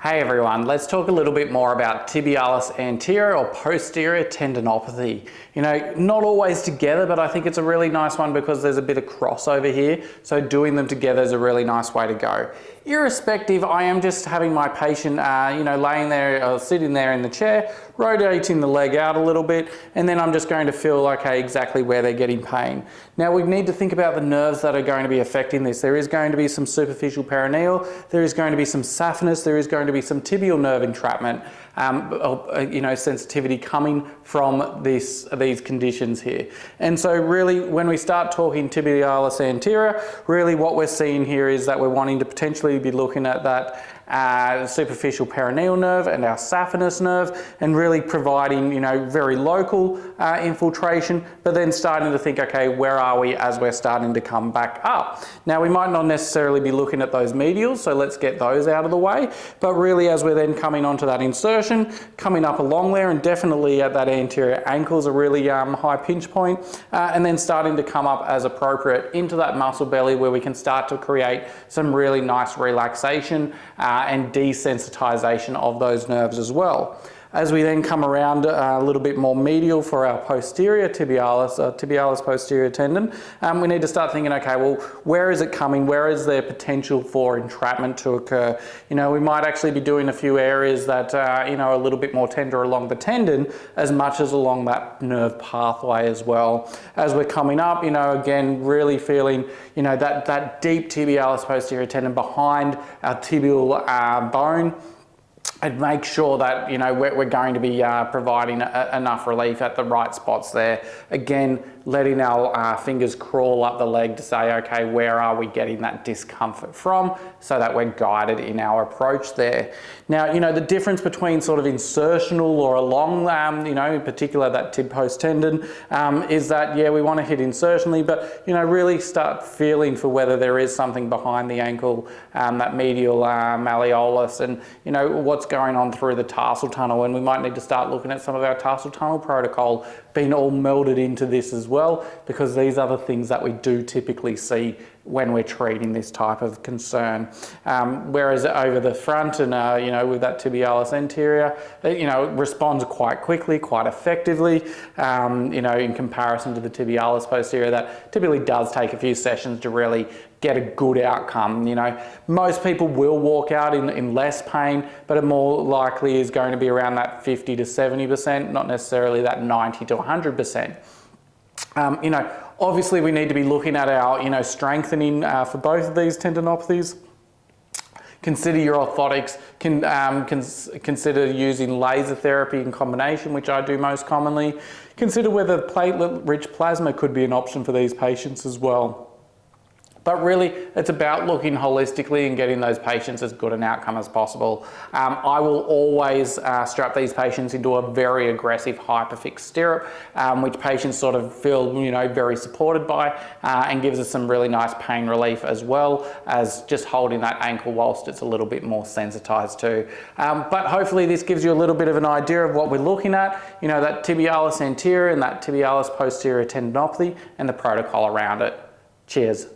Hey everyone, let's talk a little bit more about tibialis anterior or posterior tendinopathy. You know, not always together, but I think it's a really nice one because there's a bit of crossover here. So doing them together is a really nice way to go. Irrespective, I am just having my patient, laying there or sitting there in the chair, rotating the leg out a little bit, and then I'm just going to feel, okay, exactly where they're getting pain. Now we need to think about the nerves that are going to be affecting this. There is going to be some superficial perineal, there is going to be some saphenous, there is going to be some tibial nerve entrapment, sensitivity coming from these conditions here. And so really when we start talking tibialis anterior, really what we're seeing here is that we're wanting to potentially be looking at that superficial perineal nerve and our saphenous nerve, and really providing, very local infiltration, but then starting to think, okay, where are we as we're starting to come back up? Now we might not necessarily be looking at those medials, so let's get those out of the way, but really as we're then coming onto that insertion, coming up along there, and definitely at that anterior ankle is a really high pinch point, and then starting to come up as appropriate into that muscle belly where we can start to create some really nice relaxation and desensitization of those nerves as well. As we then come around a little bit more medial for our posterior tibialis posterior tendon, we need to start thinking, okay, well, where is it coming? Where is there potential for entrapment to occur? We might actually be doing a few areas that, a little bit more tender along the tendon as much as along that nerve pathway as well. As we're coming up, again, really feeling, that deep tibialis posterior tendon behind our tibial bone, and make sure that we're going to be providing enough relief at the right spots there. Again, letting our fingers crawl up the leg to say, okay, where are we getting that discomfort from, so that we're guided in our approach there. Now, the difference between sort of insertional or along, in particular that tib post tendon, is that, yeah, we want to hit insertionally, but, really start feeling for whether there is something behind the ankle, that medial malleolus, and, what's going on through the tarsal tunnel. And we might need to start looking at some of our tarsal tunnel protocol being all melded into this as well, because these are the things that we do typically see when we're treating this type of concern. Whereas over the front and, with that tibialis anterior, it responds quite quickly, quite effectively, in comparison to the tibialis posterior, that typically does take a few sessions to really get a good outcome. Most people will walk out in less pain, but it more likely is going to be around that 50 to 70%, not necessarily that 90 to 100%. Obviously we need to be looking at our, strengthening for both of these tendinopathies. Consider your orthotics, consider using laser therapy in combination, which I do most commonly. Consider whether platelet-rich plasma could be an option for these patients as well. But really, it's about looking holistically and getting those patients as good an outcome as possible. I will always strap these patients into a very aggressive hyperfix stirrup, which patients sort of feel, very supported by, and gives us some really nice pain relief, as well as just holding that ankle whilst it's a little bit more sensitized too. But hopefully this gives you a little bit of an idea of what we're looking at, that tibialis anterior and that tibialis posterior tendinopathy and the protocol around it. Cheers.